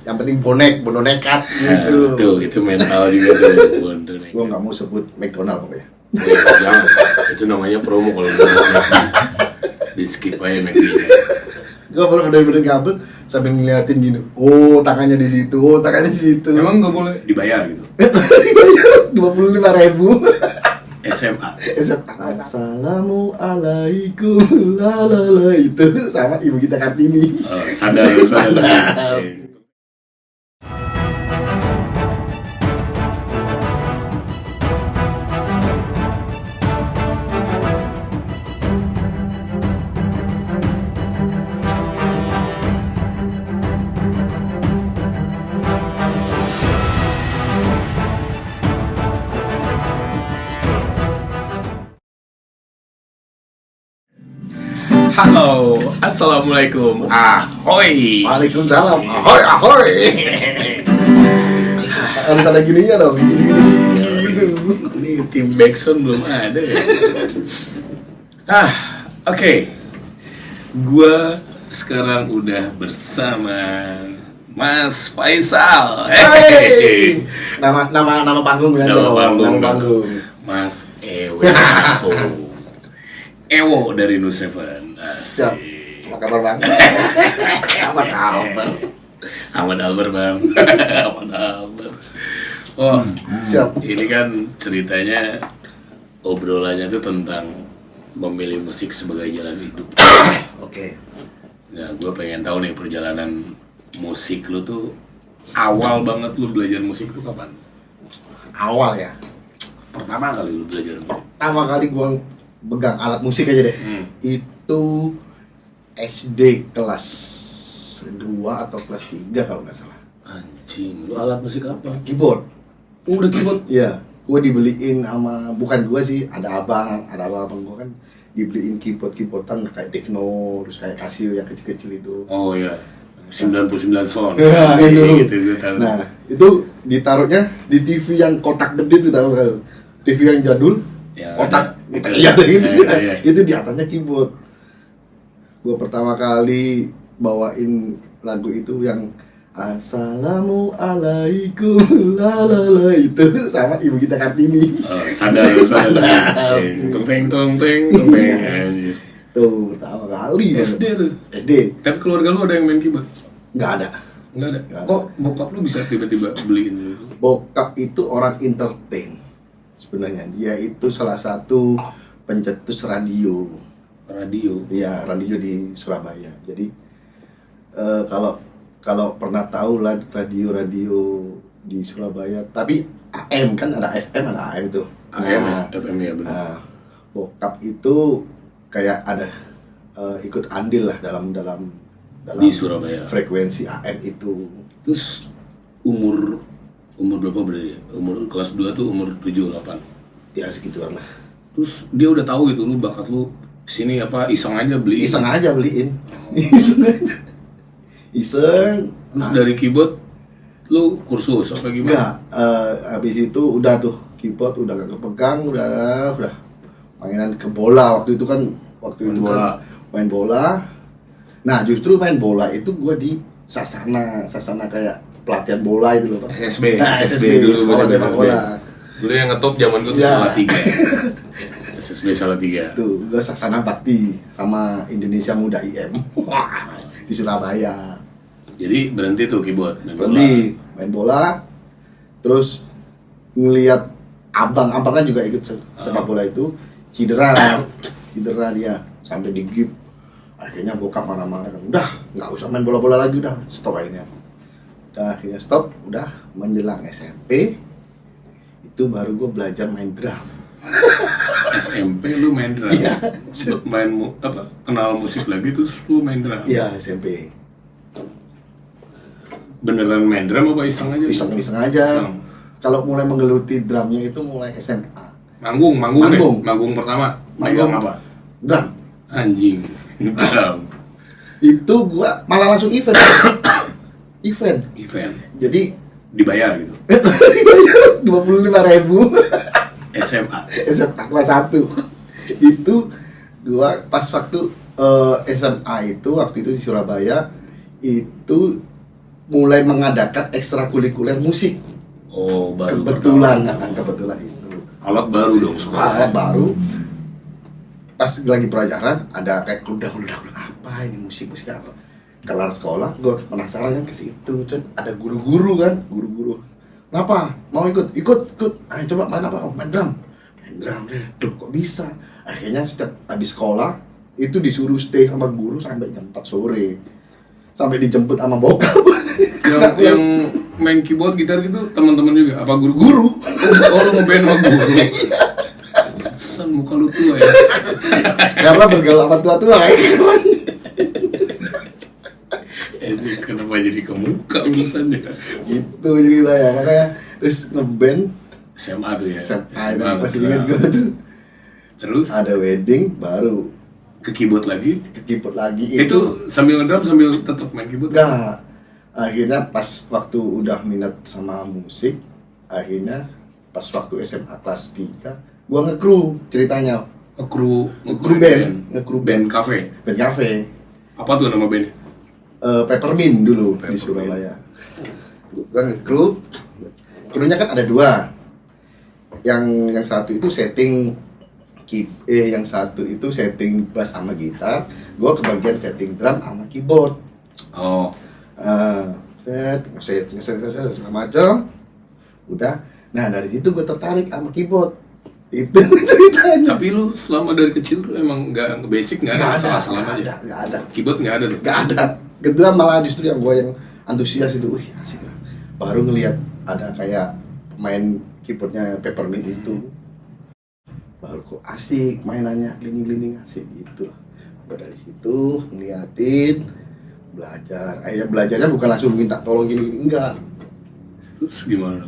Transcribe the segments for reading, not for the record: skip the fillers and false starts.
Yang penting bono nekat gitu. Tuh, itu mental juga tuh. Bondo nekat. Gua nggak mau sebut McDonald pokoknya. Jangan. Itu namanya promo kalau udah di skip aja McD-nya. Gua pernah bener-bener kabel sambil ngeliatin gini. Oh, tangannya di situ. Oh, tangannya di situ. Emang nggak boleh dibayar gitu? Dibayar 25.000. SMA. Assalamualaikum, lalala, itu sama ibu kita Kartini. Sadar. Halo, assalamualaikum. Ahoy. Waalaikumsalam. Ahoy. Harus ada gininya dong. Gitu. Ini tim Backsound belum ada ya. Oke. Gua sekarang udah bersama Mas Faisal. Hey. Nama panggung ya. Nama panggung. Mas Ewo dari Nu7. Siap. Apa kabar bang? Apa kabar? Ahmad Albar bang. Ahmad Albar. Oh, siap. Ini kan ceritanya obrolannya tuh tentang memilih musik sebagai jalan hidup. Oke. Nah, gue pengen tahu nih perjalanan musik lu tuh awal banget lu belajar musik tuh kapan? Awal ya. Pertama kali lu belajar musik. Pertama kali gua pegang alat musik aja deh. Itu SD kelas 2 atau kelas 3 kalau nggak salah. Anjing, lu alat musik apa? Keyboard. Udah keyboard? Iya, gua dibeliin sama, bukan gua sih, ada abang gua kan dibeliin keyboardan kayak Techno, terus kayak Casio yang kecil-kecil itu. Oh iya, 99 sound. Ya, itu. Gitu, gue tahu. Nah, itu ditaruhnya di TV yang kotak gede tuh, tahu kan? TV yang jadul, Ya, kotak gitu. iya gitu. Ya. Itu di atasnya keyboard. Gua pertama kali bawain lagu itu yang Assalamualaikum, lalala, itu sama ibu kita Kartini. Sadar. Teng. Anjir. Tuh pertama kali. SD tuh. SD. Tapi keluarga lu ada yang main keyboard? Nggak ada. Nggak ada. Nggak ada. Kok bokap lu bisa tiba-tiba beliin lu itu? Bokap itu orang entertain. Sebenarnya dia itu salah satu pencetus radio. Radio. Iya, radio di Surabaya. Jadi kalau pernah tahu lah radio di Surabaya, tapi AM kan ada FM ada AM tuh. AM, FM ya benar. Nah, bokap itu kayak ada ikut andil lah dalam Di Surabaya. Frekuensi AM itu. Terus umur berapa berarti? Umur kelas 2 tuh umur 7 8. Ya segituan lah. Terus dia udah tahu gitu lu bakat lu sini apa iseng aja beli. Iseng aja beliin. Iseng. Terus dari keyboard lu kursus apa gimana? Enggak, habis itu udah tuh keyboard udah gak kepegang, udah mainan ke bola waktu itu kan main bola. Nah, justru main bola itu gua di Sasana kayak pelatihan bola itu loh, Pak. SSB dulu sekolah sepak bola. Dulu yang ngetop zaman gua tuh Ya. Salatiga. SSB Salatiga. Tuh, gua Sasana Bakti sama Indonesia Muda IM. Di Surabaya. Jadi berhenti tuh keyboard main bola. Main bola. Terus ngelihat abang-abang kan juga ikut sepak bola itu, cedera dia sampai digip. Akhirnya bokap marah-marah kan, udah nggak usah main bola-bola lagi, udah stop akhirnya. Akhirnya stop, udah menjelang SMP itu baru gue belajar main drum. SMP lu main drum? Iya. Kenal musik lagi terus lu main drum? Iya, SMP. Beneran main drum apa iseng aja? Iseng aja. Kalau mulai menggeluti drumnya itu mulai SMA. Manggung. Manggung pertama. Megang apa? Drum. Anjing. Drum. Itu gua malah langsung event. Event. Jadi Dibayar gitu. dibayar 25.000. SMA kelas 1. Itu gua pas waktu SMA itu waktu itu di Surabaya itu mulai mengadakan ekstrakurikuler musik. Oh, baru Kebetulan pertama. itu. Alat baru dong sekolah. Alat baru. Pas lagi pelajaran ada kayak keludak apa ini musik apa. Kelar sekolah, gue penasaran kan ke situ. Ada guru-guru kan, guru-guru. Kenapa? Mau ikut? Ayo coba main apa? Main drum deh. Duh, kok bisa? Akhirnya setiap habis sekolah itu disuruh stay sama guru sampai jam 4 sore. Sampai dijemput sama bokap. Yang main keyboard, gitar gitu teman-teman juga apa guru-guru? Oh, lu ngeband sama guru. Pesan muka lu tua ya. Karena bergaul sama tua-tua kawan. Ini kenapa jadi ke muka urusannya? Gitu ceritanya. Makanya terus ngeband SMA tuh ya. SMA masih ingat gue tuh. Terus Ada wedding baru ke keyboard lagi. ke keyboard lagi Itu sambil ngedrum sambil tetap main keyboard. enggak. Akhirnya pas waktu udah minat sama musik, akhirnya pas waktu SMA kelas 3 gua nge-crew ceritanya. Ngekru Ngekru band cafe. band cafe. Apa tuh nama bandnya? Peppermint dulu di Peppermint. Surabaya. Gua nge-crew. Krunya kan ada dua. Yang satu itu setting yang satu itu setting bass sama gitar. Gua kebagian setting drum sama keyboard. Oh, Set segala macam. Udah. Nah, dari situ gue tertarik sama keyboard. Itu ceritanya. tapi lu selama dari kecil tuh emang nggak basic nggak ada salah aja. Nggak ada. Keyboard nggak ada tuh. Nggak ada. Kedua malah justru yang gue yang antusias itu, wih asik lah. Baru ngelihat ada kayak pemain keyboardnya Peppermint itu. Baru kok asik mainannya, keliling-keliling asik gitu lah. Gue dari situ ngeliatin, belajar. Akhirnya belajarnya bukan langsung minta tolong gini-gini, enggak. Terus gimana?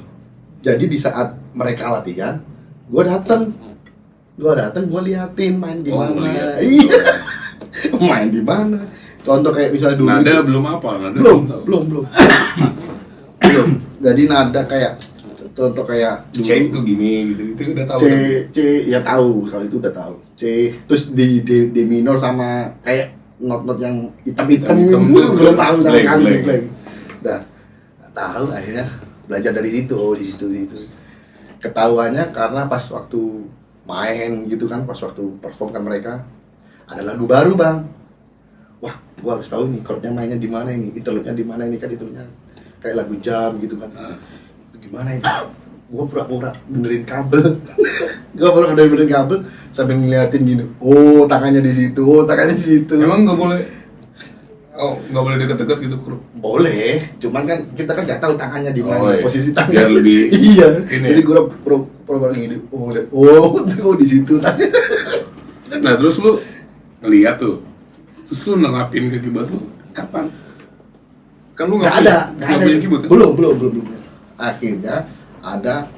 Jadi di saat mereka latihan, gue dateng, gue liatin main gimana. ngeliat. Iya, main di mana. Contoh kayak misalnya dulu. Nada itu- belum apa? Nada belum, tahu. belum. Belum. Jadi nada kayak contoh kayak dulu. C itu gini gitu itu udah tahu. C ya tahu, kalau itu udah tahu. C terus di D minor sama kayak not yang hitam-hitam Hitam-hitam itu tuh belum tahu sama blank, sekali blank. blank. Udah nggak tahu, akhirnya belajar dari situ. Oh, di situ ketahuannya karena pas waktu main gitu kan, pas waktu perform kan mereka ada lagu baru bang. Wah, gua harus tahu nih chordnya mainnya di mana ini, interlude-nya di mana ini kan, interlude-nya kayak lagu jam gitu kan. Itu gimana itu? Gua pura-pura benerin kabel. Gua pura-pura benerin kabel sambil ngeliatin gini. Oh, tangannya di situ, oh, tangannya di situ. Emang nggak boleh? Oh, nggak boleh deket-deket gitu kru. Boleh, cuman kan kita kan nggak tahu tangannya di mana, Oh, iya. posisi tangan. Biar lebih iya. ini Jadi ya? gua pura-pura gini. Oh, lihat. Oh, di situ tangannya. Nah terus lu ngeliat tuh, terus lu nerapin ke keyboard lu kapan? Kan lu Nggak ada. punya keyboard kan? Belum. Akhirnya ada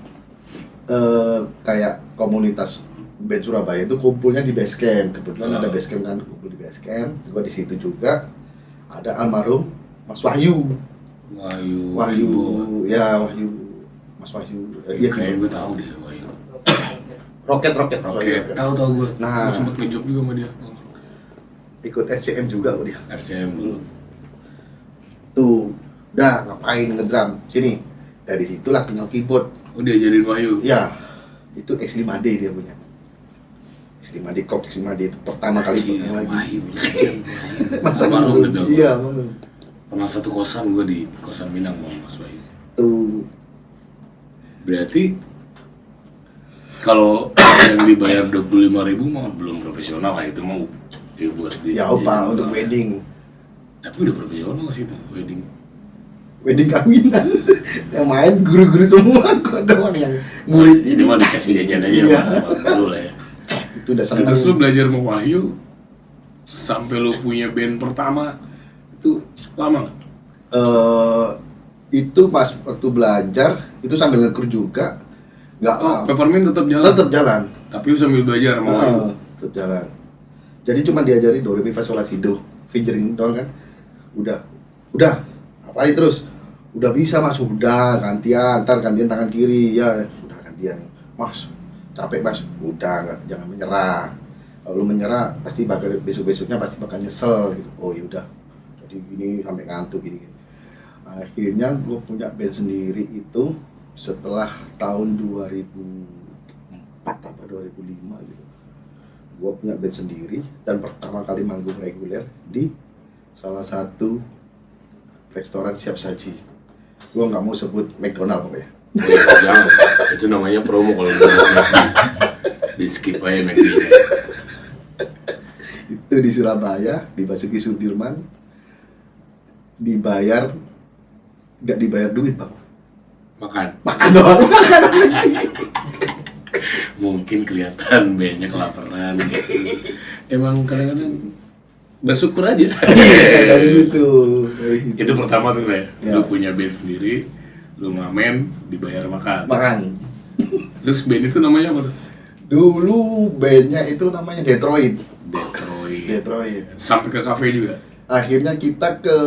kayak komunitas band Surabaya itu kumpulnya di base camp. Kebetulan ada base camp kan, kumpul di base camp. Gua di situ juga. Ada almarhum Mas Wahyu. Wahyu. Ya Wahyu. Mas Wahyu. Iya Kayak gue tahu deh Wahyu. Roket. Oke, tahu gue. Nah. Gue sempet ngejob juga sama dia. Ikut RCM juga kok dia. RCM dulu. Tuh, udah ngapain ngedrum sini. Dari situlah kenal keyboard. Oh diajarin Wahyu. Ya, itu X5D dia punya. X5D Kok X5D itu pertama kali Iya, punya lagi. Wahyu. Legend, Wahyu. Masa Almarhum dulu? betul. Iya, almarhum. Pernah satu kosan gue di kosan Minang sama Mas Wahyu. Tuh, Berarti kalau yang dibayar 25.000 mah belum profesional lah, itu mau ya buat ya opa untuk wedding. Tapi udah profesional sih itu wedding. Wedding kawinan. Yang main guru-guru semua, gua doang yang murid. Ini mah dikasih jajan aja Iya. dulu lah ya. Itu udah Nah, seneng. terus lu belajar sama Wahyu sampai lu punya band pertama itu lama nggak? Itu pas waktu belajar itu sambil ngekur juga. Nggak Oh, Peppermint tetap jalan. tetap jalan. Tapi lu sambil belajar sama Wahyu. Tetap jalan. Jadi cuma diajari do re mi fa sol la si do, fingering doang kan. Udah. Apalagi terus. Udah bisa Mas, udah gantian, ntar gantian tangan kiri ya. Udah gantian. Mas, capek Mas. Udah, jangan menyerah. Kalau lu menyerah pasti besok-besoknya pasti bakal nyesel gitu. Oh ya udah. Jadi gini sampai ngantuk gini. Akhirnya gue punya band sendiri itu setelah tahun 2004 apa 2005 gitu. Gue punya band sendiri dan pertama kali manggung reguler di salah satu restoran siap saji. Gue nggak mau sebut McDonald pokoknya. Jangan, itu namanya promo kalau di skip aja McD. Itu di Surabaya, di Basuki Sudirman, nggak dibayar duit bang. Makan doang. Mungkin kelihatan banyak kelaparan gitu. Emang kadang-kadang bersyukur aja. Dari itu. Itu pertama tuh kayak Ya. lu punya band sendiri, lu ngamen, dibayar makan. Makan. Terus band itu namanya apa tuh? Dulu bandnya itu namanya Detroit. Detroit. Sampai ke kafe juga. Akhirnya kita ke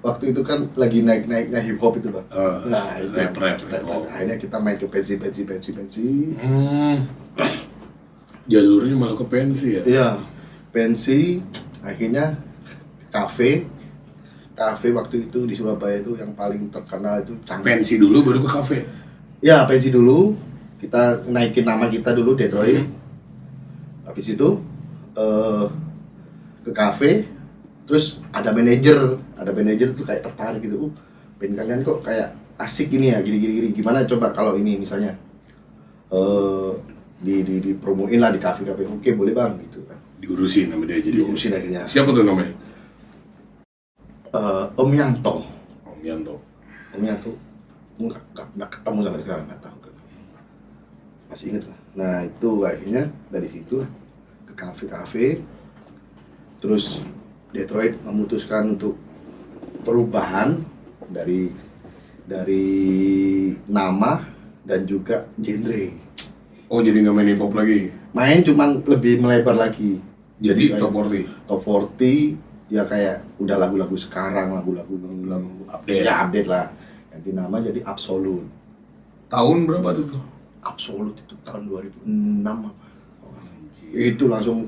waktu itu kan lagi naik-naiknya hip hop itu bang. Nah itu. Rap. Akhirnya kita main ke pensi. Jalurnya malah ke pensi ya? Iya, pensi. Akhirnya kafe waktu itu di Surabaya itu yang paling terkenal itu Pensi dulu baru ke kafe. Ya pensi dulu, kita naikin nama kita dulu Detroit. Habis itu ke kafe, terus ada manajer tuh kayak tertarik gitu. Band kalian kok kayak asik ini ya, gini. Gimana coba kalau ini misalnya di promoin lah di kafe. Oke, boleh bang gitu kan. Diurusin sama dia jadi. Diurusin akhirnya. Siapa tuh namanya? Om Yanto. Om Yanto. Nggak pernah ketemu sampai sekarang, nggak tahu. Masih inget lah. Nah itu akhirnya dari situ ke kafe. Terus Detroit memutuskan untuk perubahan dari nama dan juga genre. Oh jadi nggak main hip hop lagi? Main cuman lebih melebar lagi. Jadi kayak top 40? Top 40 ya kayak udah lagu-lagu sekarang, lagu update. Ya update lah. Ganti nama jadi Absolute. Tahun berapa tuh? Absolute itu tahun 2006 apa? Itu langsung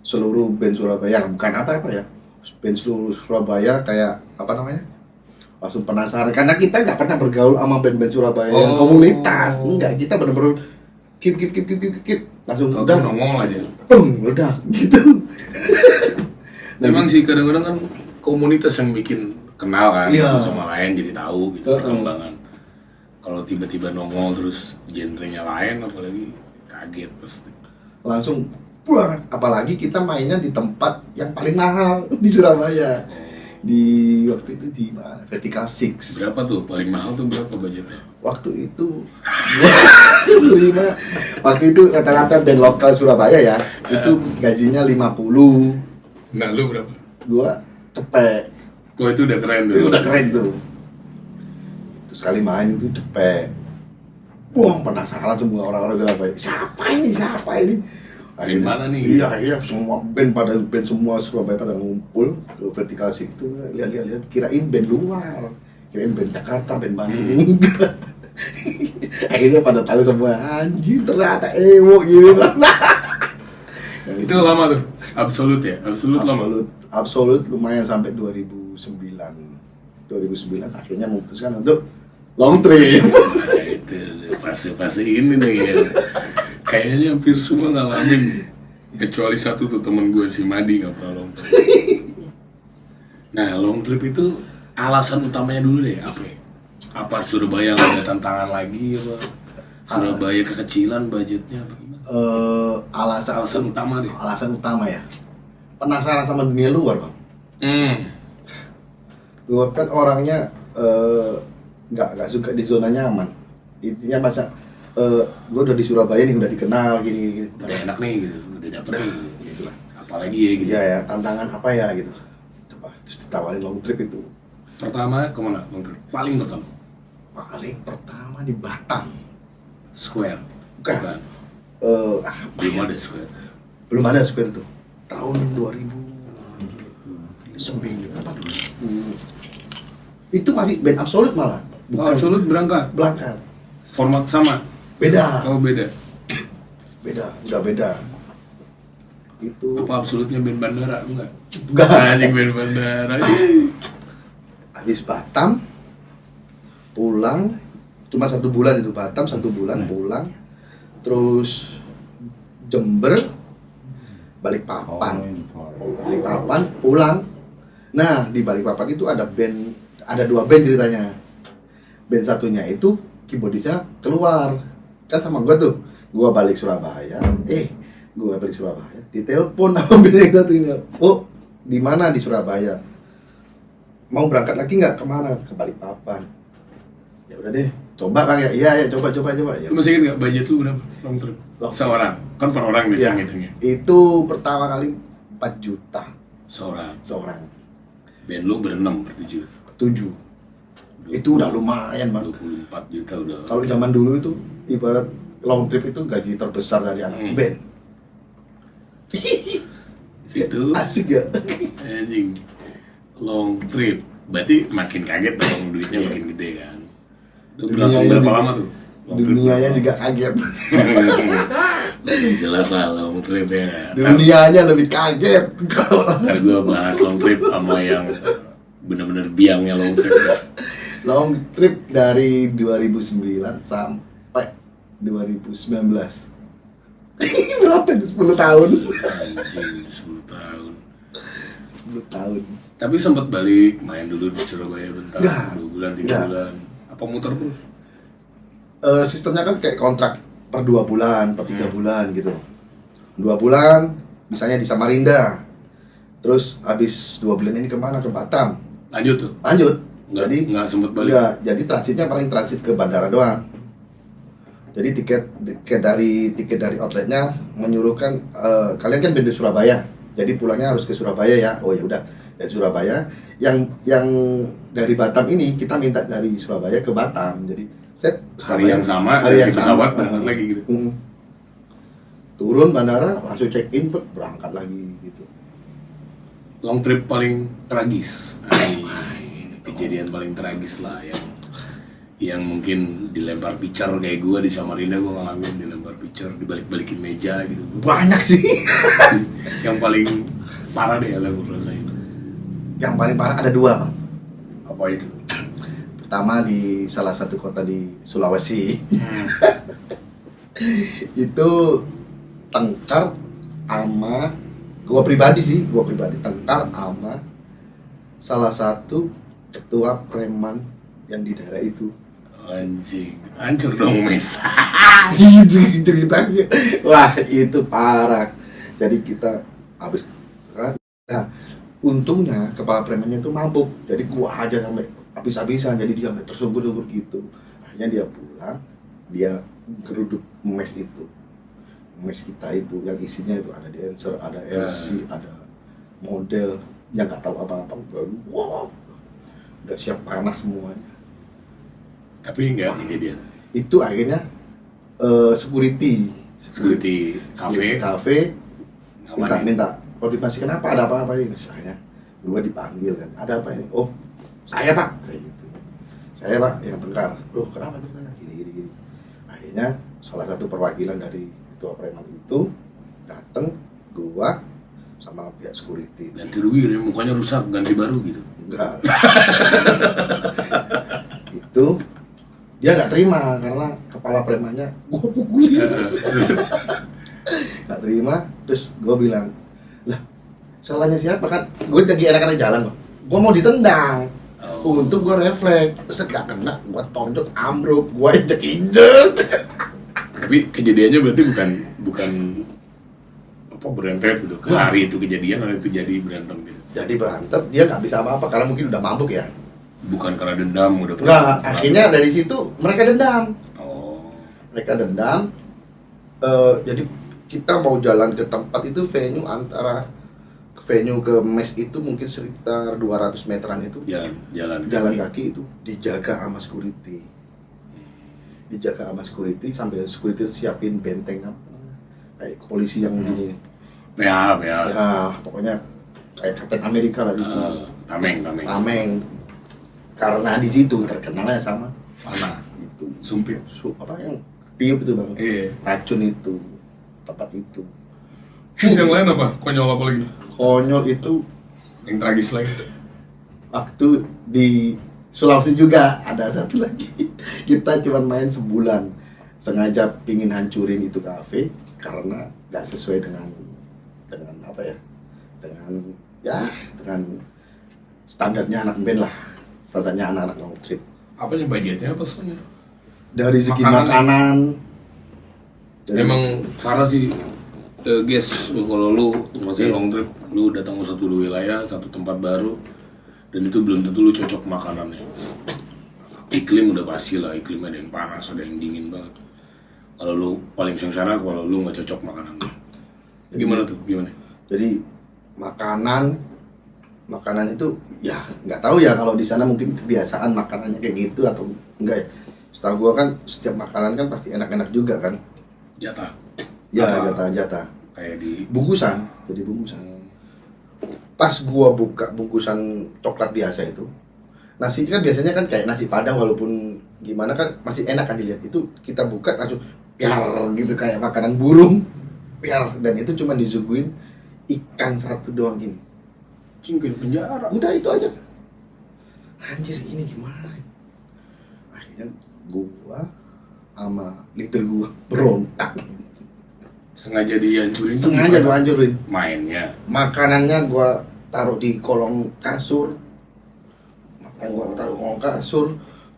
seluruh band Surabaya, bukan apa-apa ya. Band seluruh Surabaya kayak apa namanya? Langsung penasaran karena kita nggak pernah bergaul sama band-band Surabaya yang komunitas. Enggak, kita bener-bener keep langsung udah nongol aja. Udah gitu. Memang sih kadang-kadang kan komunitas yang bikin kenal kan, Iya. satu sama lain jadi tahu gitu perkembangan. Kalau tiba-tiba nongol terus genrenya lain, apalagi kaget pasti. Langsung wah, apalagi kita mainnya di tempat yang paling mahal di Surabaya. Di waktu itu di mana? Vertical Six. Berapa tuh paling mahal tuh berapa budgetnya? Waktu itu waktu itu rata-rata band lokal Surabaya ya, itu gajinya 50. Nah lu berapa? Gua cepet. Oh itu udah keren tuh. Itu udah keren tuh. Terus sekali main itu cepet. Wah, penasaran semua orang-orang Surabaya. Siapa ini? Dari mana nih? Iya, semua band semua Surabaya pada ngumpul ke Vertical Six itu. Lihat, kirain band luar. Kirain band Jakarta, band Bandung. Akhirnya pada tahu semua, anjir ternyata Ewo gitu. Itu lama tuh, Absolute ya? Lama? Absolute lumayan sampai 2009 akhirnya memutuskan untuk long trip. Nah itu fase-fase ini nih ya. Kayaknya hampir semua ngalamin. Kecuali satu tuh temen gue si Madi gak pernah long trip. Nah long trip itu alasan utamanya dulu deh apa ya? Apa Surabaya gak ada tantangan lagi apa? Surabaya kekecilan budgetnya apa gimana? Alasan utama deh. Alasan utama ya. Penasaran sama dunia luar, Bang. Gue kan orangnya nggak suka di zona nyaman. Intinya masa gue udah di Surabaya nih, udah dikenal gini. Udah enak nih gitu, udah dapet nih. Gitu lah. Apalagi ya gitu. Ya, tantangan apa ya gitu. Coba terus ditawarin long trip itu. Pertama kemana long trip? Paling pertama di Batam. Square. Bukan. Belum ada Square. Belum ada Square tuh. Tahun 2009 apa dulu? Itu masih band Absolute malah. Oh, Absolute berangkat. Format sama. Beda. Oh, beda. Udah beda. Itu Apa Absolute-nya band bandara enggak? Enggak. Anjing band bandara. Habis Batam pulang cuma 1 bulan itu, Batam 1 bulan pulang, terus Jember, Balikpapan pulang. Nah di Balikpapan itu ada 2 band ceritanya. Band satunya itu keyboardisnya keluar kan sama gua tuh, gua balik Surabaya, ditelepon sama band yang satu ini, oh di mana di Surabaya, mau berangkat lagi nggak, kemana, ke Balikpapan. Ya udah deh, coba Bang ya, iya coba ya. Lu masih ingat nggak budget lu berapa long trip seorang? Kan per orang nih Ya, hitungnya. itu pertama kali 4 juta Seorang. Band lu 7. 7. Itu udah lumayan Bang. 24 juta udah. Kalau zaman dulu itu ibarat long trip itu gaji terbesar dari anak band. Itu Asik ya. anjing. Long trip. Berarti makin kaget dong, duitnya makin gede kan. Lu berlangsung berapa lama tuh? Long trip Dunianya berapa? juga kaget. Jelas lah long trip ya. Dunianya lebih kaget kalau Ntar gue bahas long trip sama yang bener-bener biangnya long trip ya. long trip dari 2009 sampai 2019. Berapa itu? 10 tahun. Anjing, 10 tahun. 10 tahun. Tapi sempat balik main dulu di Surabaya bentar, Nggak. 2 bulan, 3 Nggak. bulan. Apa muter terus? Sistemnya kan kayak kontrak per 2 bulan, per 3 bulan gitu. 2 bulan, misalnya di Samarinda. Terus habis 2 bulan ini kemana? Ke Batam. Lanjut tuh? Lanjut. Nggak sempet balik? Enggak, jadi transitnya paling transit ke bandara doang. Jadi tiket dari outletnya menyuruhkan kalian kan band di Surabaya, jadi pulangnya harus ke Surabaya ya. Oh ya udah, dari Surabaya. Yang dari Batam ini kita minta dari Surabaya ke Batam. Jadi Hari yang sama, hari yang di pesawat sama. berangkat lagi gitu. Turun bandara, langsung check in, berangkat lagi gitu. Long trip paling tragis. Kejadian paling tragis lah yang mungkin dilempar pitcher kayak gue di Samarinda, gue ngalamin dilempar pitcher, dibalik-balikin meja gitu. Banyak sih. Yang paling parah deh yang gue rasain. Yang paling parah ada 2 Bang. Apa itu? Pertama di salah satu kota di Sulawesi. Itu tengkar sama gua pribadi tengkar sama salah satu ketua preman yang di daerah itu. Anjing, hancur dong mes. Gitu ceritanya. Wah itu parah. Jadi kita habis, nah, untungnya kepala premannya itu mabuk, jadi gua aja sampai habis-habisan, jadi dia sampai tersungkur-sungkur gitu. Akhirnya dia pulang, dia geruduk mes kita itu yang isinya itu ada dancer, ada LC, ada model yang nggak tahu apa-apa, wow, udah siap panah semuanya. Tapi enggak kejadian. Itu akhirnya security cafe minta konfirmasi kenapa, ada apa-apa ini. Akhirnya gue dipanggil kan, ada apa ini? Oh saya pak, saya pak yang tengkar. Loh kenapa ceritanya? Gini. Akhirnya salah satu perwakilan dari ketua preman itu datang, gua sama pihak security. Ganti rugi, mukanya rusak, ganti baru gitu. Enggak. Itu dia nggak terima karena kepala premannya gua pukulin. Nggak terima, terus gua bilang, lah salahnya siapa kan? Gue lagi enak-enak jalan bang, gua mau ditendang. Untuk gua refleks, terus gak kena, gua tonjok, ambruk, gua injek-injek. Tapi kejadiannya berarti bukan apa berentet gitu. Hari itu kejadian atau itu jadi berantem gitu. Jadi berantem, dia nggak bisa apa-apa karena mungkin udah mabuk ya. Bukan karena dendam udah. Enggak, akhirnya dari situ mereka dendam. Oh. Mereka dendam. Jadi kita mau jalan ke tempat itu, venue ke mes itu mungkin sekitar 200 meteran itu. Jalan kaki itu dijaga sama security. Sambil security siapin benteng kayak polisi yang gini. Ya. Ya, pokoknya kayak Kapten Amerika lah gitu. Tameng. Karena di situ terkenalnya sama panah itu sumpit. Apa yang tiup itu bang? Iya. Racun itu, tempat itu. Terus yang lain apa? Konyol apa lagi? Konyol itu Yang tragis lagi. waktu di Sulawesi juga ada satu lagi. Kita cuma main sebulan, sengaja pingin hancurin itu kafe karena nggak sesuai dengan apa ya, dengan standarnya anak band lah, standarnya anak-anak long trip. Apanya budgetnya apa soalnya? Dari segi Makanan. makanan, Emang parah sih, guys, kalau lu masih long trip, lu datang ke satu wilayah, satu tempat baru, dan itu belum tentu lu cocok makanannya. Iklim udah pasti lah, iklimnya ada yang panas, ada yang dingin banget. Kalau lu paling sengsara kalau lu nggak cocok makanan. Gimana tuh? Gimana? jadi makanan itu ya nggak tahu ya, kalau di sana mungkin kebiasaan makanannya kayak gitu atau enggak ya. Setahu gua kan setiap makanan kan pasti enak-enak juga kan. Jatah. Ya, Apa? jatah Kayak di bungkusan, jadi bungkusan. Pas gua buka bungkusan coklat biasa itu, nasi kan biasanya kan kayak nasi padang, walaupun gimana kan masih enak kan dilihat. Itu kita buka langsung piar gitu kayak makanan burung, piar, dan itu cuma disuguhin ikan satu doang gini. mungkin penjara. Udah itu aja. Anjir, ini gimana? Akhirnya gua sama leader gua berontak. Sengaja dihancurin. tuh Sengaja gimana? gua hancurin. Mainnya. Makanannya gua taruh di kolong kasur.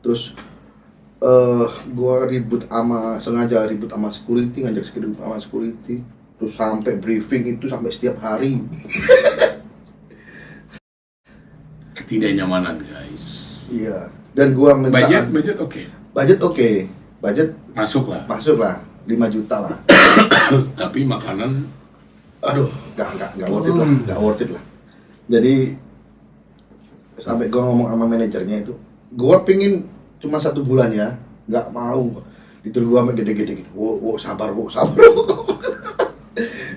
Terus gua sengaja ribut sama security, ngajak security, terus sampai briefing itu sampai setiap hari. Ketidaknyamanan, guys. Iya, dan gua minta Budget oke. budget Masuk lah. masuk lah 5 juta lah. Tapi makanan Aduh, nggak worth it lah. Jadi sampai gua ngomong sama manajernya itu, gua pingin cuma 1 bulan ya, nggak mau. Itu gua sampai gede-gede gitu. Wow, sabar.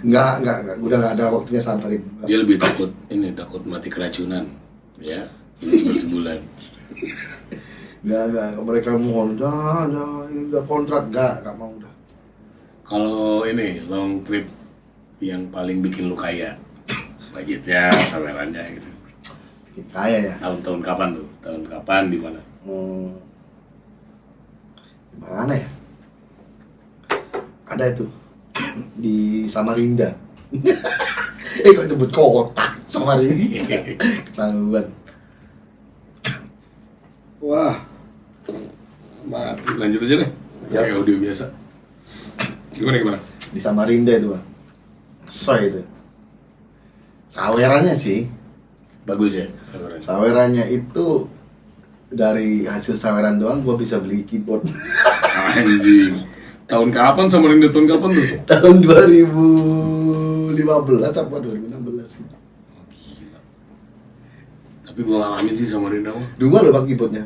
Nggak, udah nggak ada waktunya sabarin. dia lebih takut mati keracunan, ya. Cuma sebulan. Nggak, mereka mohon, udah kontrak, nggak mau udah. Kalau ini long trip yang paling bikin lu kaya, budgetnya, sawerannya gitu. Bikin kaya ya. Tahun-tahun kapan tuh? Tahun kapan, di mana? Mana ya? Ada itu di Samarinda. Kok nyebut kota Samarinda? Ketahuan. Wah, mati. Lanjut aja deh. Ya. Kayak audio biasa. Gimana? Di Samarinda itu, Bang. Soy itu. Sawerannya sih, Bagus ya, saweran. sawerannya itu dari hasil saweran doang gua bisa beli keyboard. Anjing. Tahun kapan Samarinda, tahun kapan tuh? Tahun 2015 apa 2016 sih. Oh, gila. Tapi gua ngalamin sih Samarinda mah. 2 loh Bang keyboardnya.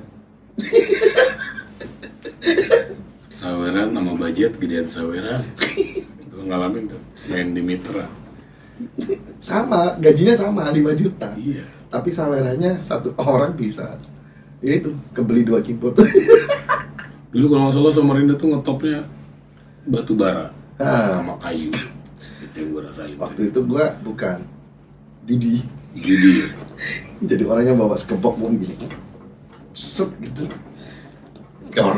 Saweran sama budget gedean saweran. Gua ngalamin tuh. Main di Mitra. Sama, gajinya sama 5 juta. Iya. Tapi sawerannya satu orang bisa. Ya itu, kebeli 2 keyboard. Dulu kalau nggak salah Samarinda tuh ngetopnya batu bara Ah. sama kayu. Itu yang gua rasain. Waktu itu gua bukan Didi. Judi. Jadi orangnya bawa sekepok bom gini. Set gitu. Pior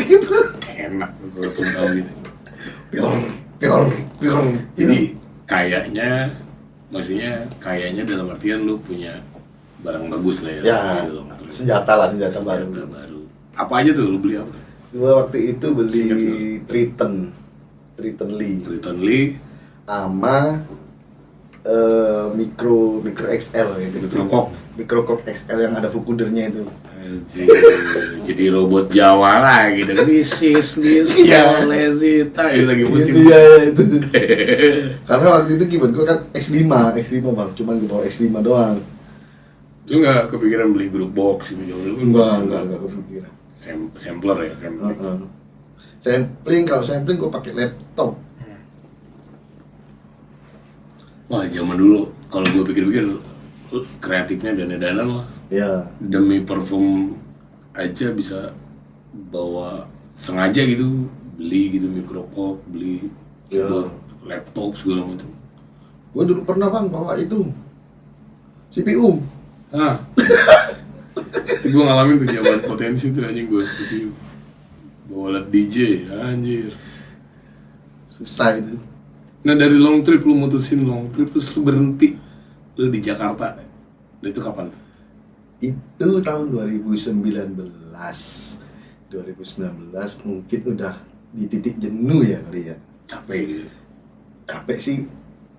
gitu. Enak tuh kalau tuh tahu gitu. Pior. Jadi kayaknya dalam artian lu punya barang bagus lah ya. Ya, hasil long trip. senjata Senjata baru. baru. Apa aja tuh lu beli apa? tuh? Gua waktu itu beli Singkat Triton Lee Triton Lee, sama micro XL ya gitu. Micro Cock XL yang ada vocodernya itu. anjing, jadi robot Jawa lagi dan this Iya. Lezita ini lagi musim. Itu ya itu. Karena waktu itu keyboard gua kan X5 Bang, cuman gua bawa X5 doang. Lu nggak kepikiran beli grup box gitu jauh dulu? Enggak kepikiran. Sampler ya, sampler. Kalau sampling gua pakai laptop. Wah, zaman dulu kalau gue pikir-pikir kreatifnya dana-dana lah. Ya, Demi parfum aja bisa bawa sengaja gitu beli gitu mikrokok, beli Ya. keyboard, laptop segala macam. gua dulu pernah Bang bawa itu CPU. Ah, Gue ngalamin tuh zaman potensi tuh anjing gue studio. Bawa alat DJ, anjir. Susah itu. Nah dari long trip lu mutusin long trip terus lu berhenti lu di Jakarta. Nah, itu kapan? Itu tahun 2019 mungkin udah di titik jenuh ya kali ya. Capek gitu. Capek sih,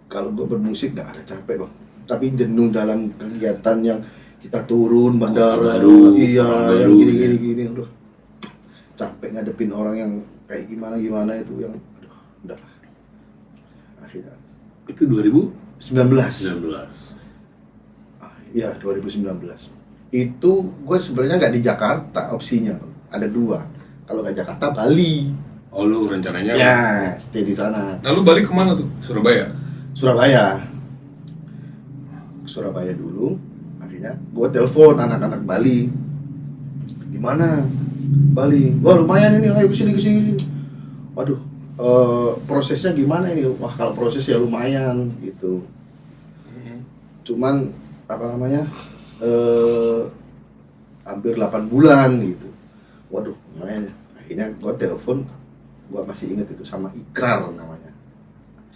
kalau gue bermusik gak ada capek bang, tapi jenuh dalam kegiatan yang kita turun bandara, baru, iya orang yang baru, gini, aduh capek ngadepin orang yang kayak gimana itu yang aduh udah akhirnya Itu 2019. 19. Iya 2019 itu gue sebenarnya nggak di Jakarta, opsinya ada dua, kalau nggak Jakarta Bali. Oh lu rencananya? Ya stay di sana. Nah lu balik kemana tuh? Surabaya? Surabaya dulu. Akhirnya gue telepon anak-anak Bali, gimana Bali? Wah lumayan ini, ayo kesini. Waduh, prosesnya gimana ini? Wah kalau proses ya lumayan gitu. Cuman apa namanya, hampir 8 bulan gitu. Waduh lumayan. Akhirnya gue telepon, gue masih inget itu sama Ikrar namanya.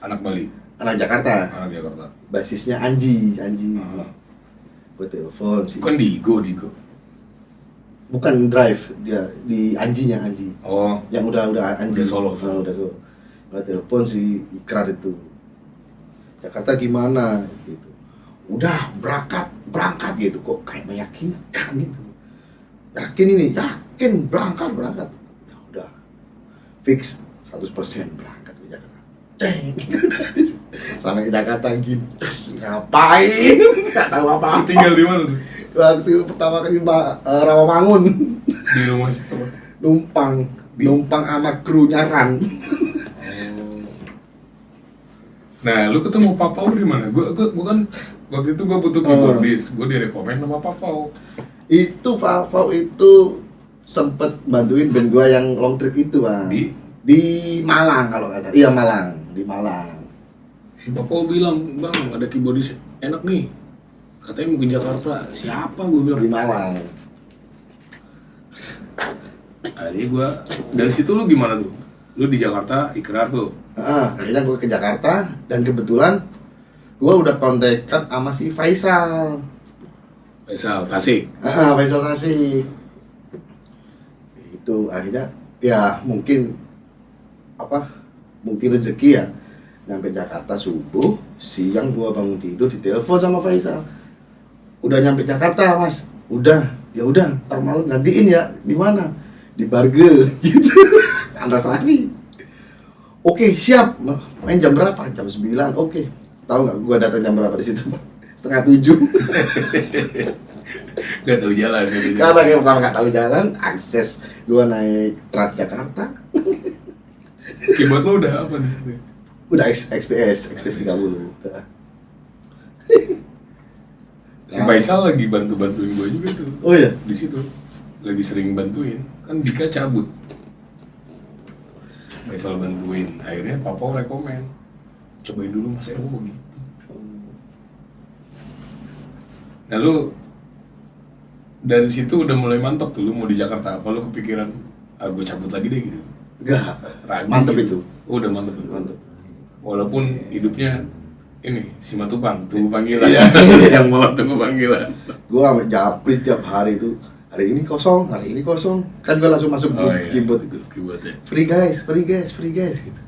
Anak Bali? Anak Jakarta. Anak Jakarta. Basisnya Anji. Gue telepon sih. Bukan Digo. Bukan Drive, dia di Anjinya Anji. Oh. Yang udah Anji. Udah solo. Udah solo. Gue telepon si Ikrar itu. Jakarta gimana gitu. Udah berangkat gitu, kok kayak meyakinkan gitu. Yakin berangkat. Ya udah. Fix 100% berangkat ke Jakarta. Ceng. Sampai Jakarta gintes, ngapain? Gak tahu apa-apa. Tinggal di mana tuh? Waktu pertama kali Rawamangun. Di rumah siapa? Numpang sama kru nyaran. Nah, lu ketemu Papau di mana? Gua kan waktu itu gua butuh keyboardist, gua direkomend sama Papau. Itu Papau itu sempet bantuin band gua yang long trip itu, Bang. Di Malang kalau nggak salah. Iya, di Malang. Si Papau bilang, "Bang, ada keyboardist enak nih. Katanya mau ke Jakarta." Siapa gua bilang? Di Malang. Akhirnya gua dari situ lu gimana tuh? Lu di Jakarta, Ikrar tuh. Akhirnya gue ke Jakarta dan kebetulan gue udah kontekan sama si Faisal. Faisal Tasik. Faisal Tasik. Itu akhirnya ya mungkin rezeki ya. Nyampe Jakarta subuh, siang gue bangun tidur ditelepon sama Faisal. Udah nyampe Jakarta, Mas. Ya udah, ntar malam gantiin ya. Di mana? Di Bargel gitu. Antasari. Oke, siap. Main jam berapa? Jam 9. Oke. Tahu nggak gua datang jam berapa di situ, Pak? 6:30. Gak tahu jalan. Karena yang pertama nggak tahu jalan, akses gua naik Transjakarta. Keyboard lo udah apa di situ? Udah XPS 30. Si Faisal lagi bantuin gua juga tuh. Oh iya. Di situ lagi sering bantuin. Kan Dika cabut. Faisal bantuin, akhirnya Papa rekomen cobain dulu Mas Ewo gitu. Nah lu dari situ udah mulai mantap tuh, lu mau di Jakarta apa lu kepikiran gue cabut lagi deh gitu? Enggak, Mantep gitu. itu. Oh, udah mantep. Mantep. Walaupun hidupnya ini Simatupang, tunggu panggilan. Iya. Yang malam tunggu panggilan. Gua sampai japri tiap hari itu. Hari ini kosong. Kan gua langsung masuk grup keyboard itu. Keyboard ya. Free guys gitu.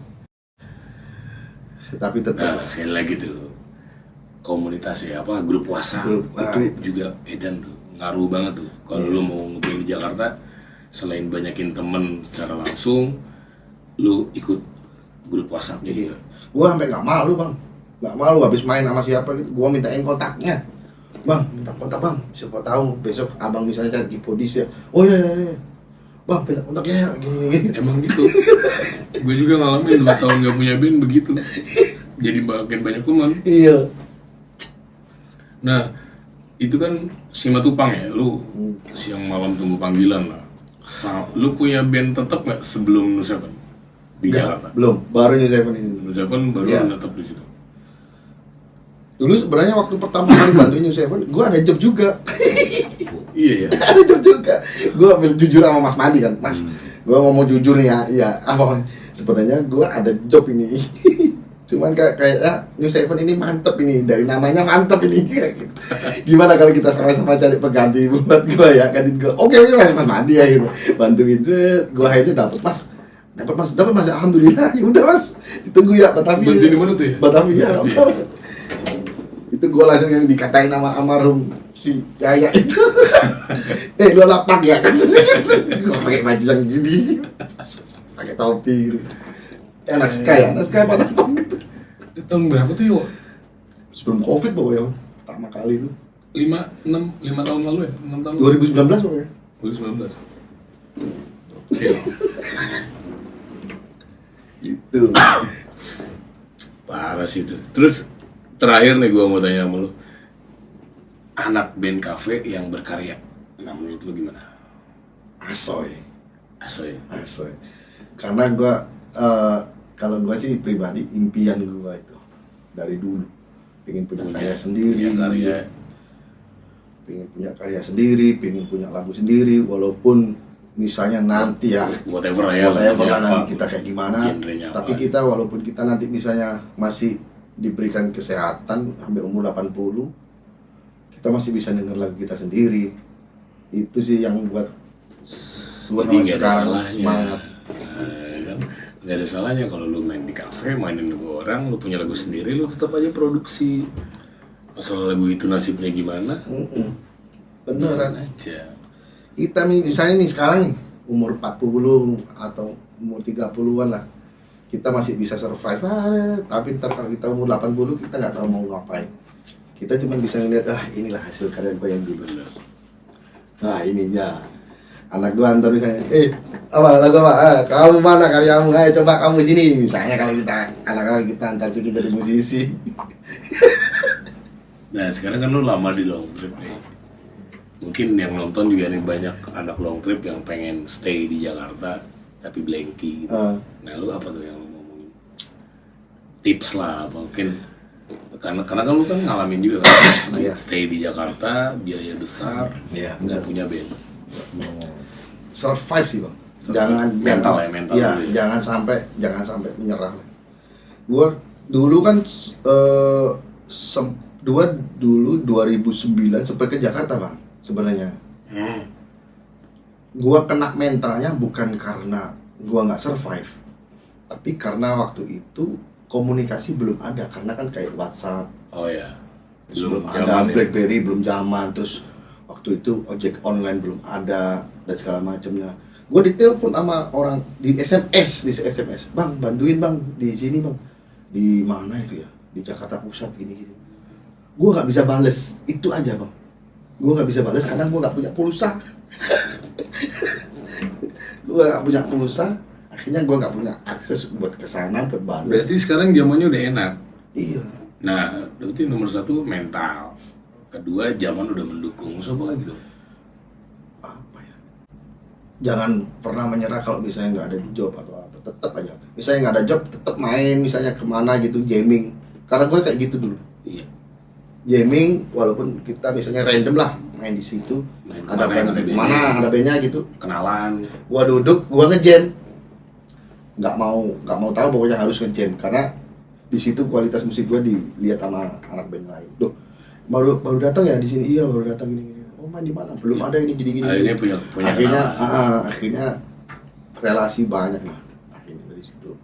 Tapi tetap sekali lagi tuh komunitas ya, grup WhatsApp itu juga edan tuh, ngaruh banget tuh. Kalau lu mau ngeband di Jakarta, selain banyakin temen secara langsung, lu ikut grup WhatsAppnya gitu. Gua sampai nggak malu habis main sama siapa gitu, gua mintain kontaknya. Bang, minta kontak bang, siapa tahu besok abang misalnya cari keyboardist ya. Oh iya. Bang, minta kontaknya ya, gini. Emang gitu. Gue juga ngalamin 2 tahun gak punya band begitu. Jadi makin banyak teman. Iya. Nah, itu kan Simatupang ya, lu siang malam tunggu panggilan lah. Lu punya band tetap nggak sebelum Nu7 di Jakarta? Belum, baru Nu7 ini. Nu7 baru tetap di situ. Dulu sebenarnya waktu pertama kali bantuin Nu7, gue ada job juga. Iya ya. Ada job juga. Gue jujur sama Mas Madi kan, Mas. Gue ngomong jujur nih ya, iya. Apa? Sebenarnya gue ada job ini. Cuman kayaknya New Seven ini mantep ini, dari namanya mantep ini kayak gitu. Gimana kalau kita sama-sama cari pengganti buat gue ya, kan gue. Oke, Mas Madi ya gitu. Bantuin gue akhirnya dapat Mas, alhamdulillah. Ya udah Mas, ditunggu ya Batavia. Bantuin di mana tuh ya? Batavia. Itu gue langsung yang dikatain sama almarhum si Yaya itu. Lu lapak ya kan? Gue pakai baju yang gini, pakai topi gitu. Anak Sky pada lapak gitu. Tahun berapa tuh ya? Sebelum COVID pokoknya, pertama kali itu. 5 tahun lalu ya? 6 tahun 2019 pokoknya. 2019. Oke. Gitu. Parah sih itu. Terus terakhir nih gue mau tanya sama lu, anak band cafe yang berkarya, nah menurut lu gimana? Asoy. Karena gue kalau gue sih pribadi impian gue itu dari dulu pengen punya karya sendiri, pengen punya lagu sendiri, walaupun misalnya nanti ya whatever lah nanti kita kayak gimana, tapi kita walaupun kita nanti misalnya masih diberikan kesehatan sampai umur 80, kita masih bisa denger lagu kita sendiri. Itu sih yang buat sekarang semangat. Kan nggak ada salahnya kalau lu main di kafe, mainin lagu orang, lu punya lagu sendiri, lu tetap aja produksi. Masalah lagu itu nasibnya gimana? Beneran aja. Kita nih misalnya nih sekarang nih umur 40 atau umur 30-an lah, kita masih bisa survive, tapi ntar kalau kita umur 80 kita nggak tahu mau ngapain. Kita cuma bisa ngeliat, inilah hasil karya gue yang dulu. Nah ini ya, anak gue antar misalnya, lagu apa? Kamu mana karyamu? Ayo coba kamu sini. Misalnya kalau kita, anak-anak kita antar kita jadi musisi. Nah sekarang kan lu lama di long trip nih. Mungkin yang nonton juga nih banyak anak long trip yang pengen stay di Jakarta tapi blanky gitu. Nah lu apa tuh yang lu ngomongin? Tips lah mungkin, karena kan lu kan ngalamin juga kan, stay di Jakarta, biaya besar, nggak punya band. Survive sih bang. Mental. Ya, jangan sampai menyerah. Gua dulu kan 2009 sampai ke Jakarta bang. Sebenarnya gua kena mentalnya bukan karena gua nggak survive, tapi karena waktu itu komunikasi belum ada, karena kan kayak WhatsApp, belum ada, BlackBerry belum zaman, terus waktu itu ojek online belum ada dan segala macamnya. Gua ditelepon sama orang di SMS, bang bantuin bang di sini bang, di mana itu ya, di Jakarta Pusat gini. Gua nggak bisa bales, itu aja bang. Gue gak bisa balas karena gue gak punya pulsa. Akhirnya gue gak punya akses buat kesana, buat balas. Berarti sekarang zamannya udah enak. Iya. Nah, berarti nomor 1 mental, kedua zaman udah mendukung. Apa lagi dong? Apa ya? Jangan pernah menyerah kalau misalnya gak ada job atau apa. Tetap aja, misalnya gak ada job, tetap main misalnya kemana gitu, gaming. Karena gue kayak gitu dulu. Iya. Gaming, walaupun kita misalnya random lah main di situ, ada bandnya gitu, kenalan, gua duduk, gua ngejam, nggak mau tahu pokoknya harus ngejam, karena di situ kualitas musik gua dilihat sama anak band lain. Duh, baru datang ya di sini, iya baru datang gini. Oh main di mana? Belum ada ini gini. Akhirnya punya akhirnya relasi banyak lah, akhirnya dari situ.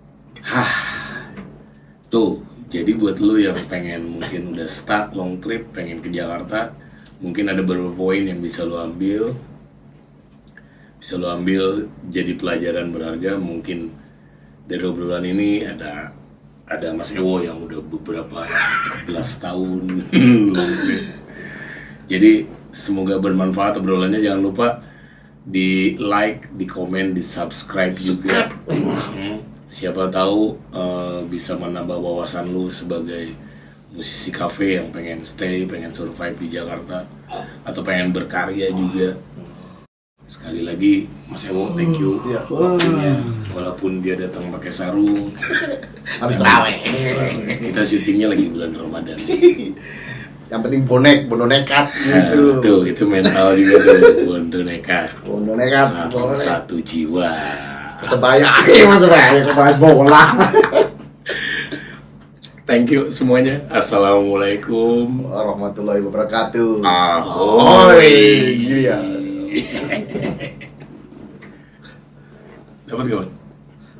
Tuh. Jadi buat lu yang pengen mungkin udah start long trip, pengen ke Jakarta, mungkin ada beberapa poin yang bisa lu ambil. Bisa lu ambil jadi pelajaran berharga. Mungkin dari obrolan ini ada Mas Ewo yang udah beberapa belas tahun long trip. Jadi semoga bermanfaat obrolannya. Jangan lupa di like, di komen, di subscribe juga. Siapa tahu bisa menambah wawasan lu sebagai musisi kafe yang pengen stay, pengen survive di Jakarta, atau pengen berkarya juga. Sekali lagi Mas Ewo, thank you waktunya. Walaupun dia datang pakai sarung habis terawih. Kita syutingnya lagi bulan Ramadan. yang penting bondo nekat Nah, gitu. tuh itu mental juga tuh, bondo nekat. Bondo nekat, Satu jiwa. Persebaya, Persebaya kemarin bola. Thank you semuanya. Assalamualaikum Warahmatullahi wabarakatuh. Ahoy. Gini ya. Dapat kawan?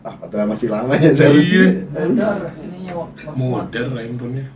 Padahal masih lama ya seharusnya. Benar, ininya Modern ringtone-nya.